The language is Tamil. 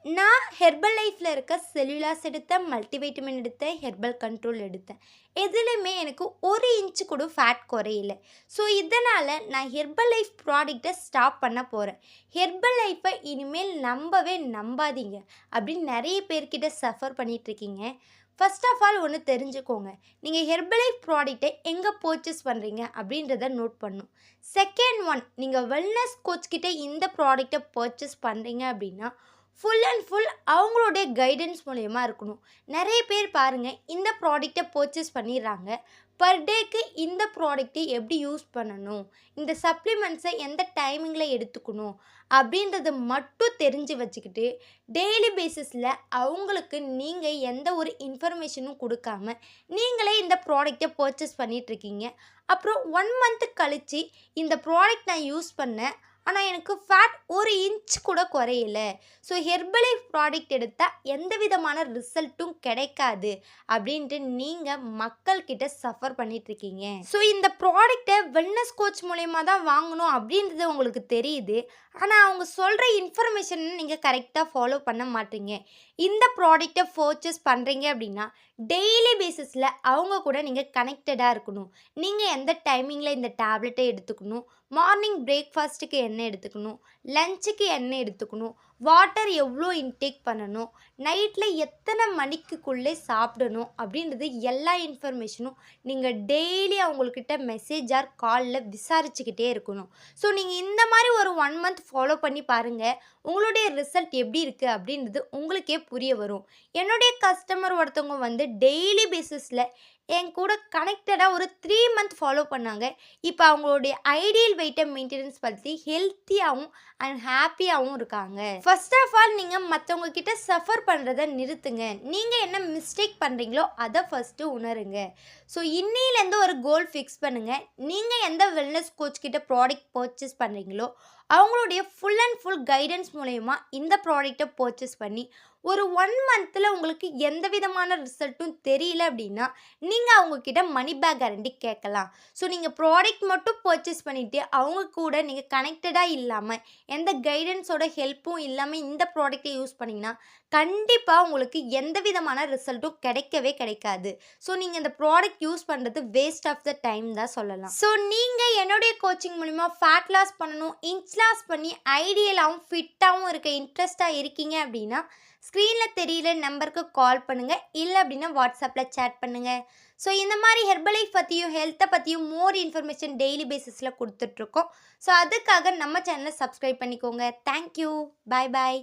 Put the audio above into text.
நான் ஹெர்பல் லைஃப்பில் இருக்க செல்லுலாஸ் எடுத்தேன், மல்டிவைட்டமின் எடுத்தேன், ஹெர்பல் கண்ட்ரோல் எடுத்தேன். எதுலையுமே எனக்கு 1 இன்ச்சு கூட ஃபேட் குறையல. ஸோ, இதனால் நான் ஹெர்பல் லைஃப் ப்ராடக்ட்டை ஸ்டாப் பண்ண போகிறேன். ஹெர்பல் லைஃப்பை இனிமேல் நம்பவே நம்பாதீங்க அப்படின்னு நிறைய பேர்கிட்ட சஃபர் பண்ணிகிட்ருக்கீங்க. ஃபர்ஸ்ட் ஆஃப் ஆல் ஒன்று தெரிஞ்சுக்கோங்க. நீங்கள் ஹெர்பல் லைஃப் ப்ராடக்ட்டை எங்கே பர்ச்சேஸ் பண்ணுறீங்க அப்படின்றத நோட் பண்ணணும். செகண்ட் ஒன், நீங்கள் வெல்னஸ் கோச் கிட்டே இந்த ப்ராடக்ட்டை பர்ச்சேஸ் பண்ணுறீங்க அப்படின்னா ஃபுல் அண்ட் ஃபுல் அவங்களுடைய கைடன்ஸ் மூலயமா இருக்கணும். நிறைய பேர் பாருங்கள், இந்த ப்ராடக்ட்டை பர்ச்சேஸ் பண்ணிடுறாங்க. பர் டேக்கு இந்த ப்ராடக்ட்டை எப்படி யூஸ் பண்ணணும், இந்த சப்ளிமெண்ட்ஸை எந்த டைமிங்கில் எடுத்துக்கணும் அப்படின்றத மட்டும் தெரிஞ்சு வச்சுக்கிட்டு டெய்லி பேசிஸில் அவங்களுக்கு நீங்கள் எந்த ஒரு இன்ஃபர்மேஷனும் கொடுக்காம நீங்களே இந்த ப்ராடக்ட்டை பர்ச்சேஸ் பண்ணிகிட்ருக்கீங்க. அப்புறம் 1 மந்த்து கழித்து இந்த ப்ராடக்ட் நான் யூஸ் பண்ணேன், ஆனால் எனக்கு ஃபேட் 1 இன்ச் கூட குறையல. ஸோ, ஹெர்பல் லைஃப் ப்ராடக்ட் எடுத்தால் எந்த விதமான ரிசல்ட்டும் கிடைக்காது அப்படின்ட்டு நீங்கள் மக்கள்கிட்ட சஃபர் பண்ணிகிட்ருக்கீங்க. ஸோ, இந்த ப்ராடக்டை வெல்னஸ் கோச் மூலயமா தான் வாங்கணும் அப்படின்றது உங்களுக்கு தெரியுது. ஆனால் அவங்க சொல்கிற இன்ஃபர்மேஷன் நீங்கள் கரெக்டாக ஃபாலோ பண்ண மாட்டீங்க. இந்த ப்ராடக்டை பர்ச்சேஸ் பண்ணுறீங்க அப்படின்னா டெய்லி பேசிஸில் அவங்க கூட நீங்கள் கனெக்டடாக இருக்கணும். நீங்கள் எந்த டைமிங்கில் இந்த டேப்லெட்டை எடுத்துக்கணும், மார்னிங் பிரேக்ஃபாஸ்ட்டுக்கு என்ன எடுத்துக்கணும், லஞ்சுக்கு என்ன எடுத்துக்கணும், வாட்டர் எவ்வளோ இன்டேக் பண்ணணும், நைட்டில் எத்தனை மணிக்குள்ளே சாப்பிடணும் அப்படின்றது எல்லா இன்ஃபர்மேஷனும் நீங்கள் டெய்லி அவங்கக்கிட்ட மெசேஜ் ஆர் காலில் விசாரிச்சுக்கிட்டே இருக்கணும். ஸோ, நீங்கள் இந்த மாதிரி ஒரு 1 மந்த் ஃபாலோ பண்ணி பாருங்கள். உங்களுடைய ரிசல்ட் எப்படி இருக்குது அப்படின்றது உங்களுக்கே புரிய வரும். என்னுடைய கஸ்டமர் ஒருத்தவங்க டெய்லி பேசிஸில் என் கூட கனெக்டடாக ஒரு 3 மந்த் ஃபாலோ பண்ணாங்க. இப்போ அவங்களுடைய ஐடியல் வெயிட்டை மெயின்டெனன்ஸ் பற்றி ஹெல்த்தியாகவும் அண்ட் ஹாப்பியாகவும் இருக்காங்க. ஃபர்ஸ்ட் ஆஃப் ஆல் நீங்கள் மற்றவங்க கிட்ட சஃபர் பண்ணுறதை நிறுத்துங்க. நீங்கள் என்ன மிஸ்டேக் பண்ணுறீங்களோ அதை ஃபஸ்ட்டு உணருங்க. ஸோ, இன்னிலேருந்து ஒரு கோல் ஃபிக்ஸ் பண்ணுங்கள். நீங்கள் எந்த வெல்னஸ் கோச் கிட்ட ப்ராடக்ட் பர்ச்சேஸ் பண்ணுறீங்களோ அவங்களுடைய ஃபுல் அண்ட் ஃபுல் கைடன்ஸ் மூலயமா இந்த ப்ராடக்டை பர்ச்சேஸ் பண்ணி ஒரு 1 மந்தில் உங்களுக்கு எந்த விதமான ரிசல்ட்டும் தெரியல அப்படின்னா நீங்கள் அவங்கக்கிட்ட மணி பேக் கேரண்டி கேட்கலாம். ஸோ, நீங்கள் ப்ராடக்ட் மட்டும் பர்ச்சேஸ் பண்ணிவிட்டு அவங்க கூட நீங்கள் கனெக்டடாக இல்லாமல் எந்த கைடன்ஸோட ஹெல்ப்பும் இல்லாமல் இந்த ப்ராடக்டை யூஸ் பண்ணிங்கன்னா கண்டிப்பாக உங்களுக்கு எந்த விதமான ரிசல்ட்டும் கிடைக்கவே கிடைக்காது. ஸோ, நீங்கள் இந்த ப்ராடக்ட் யூஸ் பண்ணுறது வேஸ்ட் ஆஃப் த டைம் தான் சொல்லலாம். ஸோ, நீங்கள் என்னுடைய கோச்சிங் மூலிமா ஃபேட் லாஸ் பண்ணணும், இன்ச் லாஸ் பண்ணி ஐடியலாகவும் ஃபிட்டாகவும் இருக்க இன்ட்ரெஸ்ட்டாக இருக்கீங்க அப்படின்னா ஸ்க்ரீனில் தெரியிற நம்பருக்கு கால் பண்ணுங்கள். இல்லை அப்படின்னா வாட்ஸ்அப்பில் சேட் பண்ணுங்கள். ஸோ, இந்த மாதிரி ஹெர்பல் லைஃப் பற்றியும் ஹெல்த்தை பற்றியும் மோர் இன்ஃபர்மேஷன் டெய்லி பேசிஸில் கொடுத்துட்ருக்கோம். ஸோ, அதுக்காக நம்ம சேனலை சப்ஸ்கிரைப் பண்ணிக்கோங்க. தேங்க்யூ. பாய் பாய்.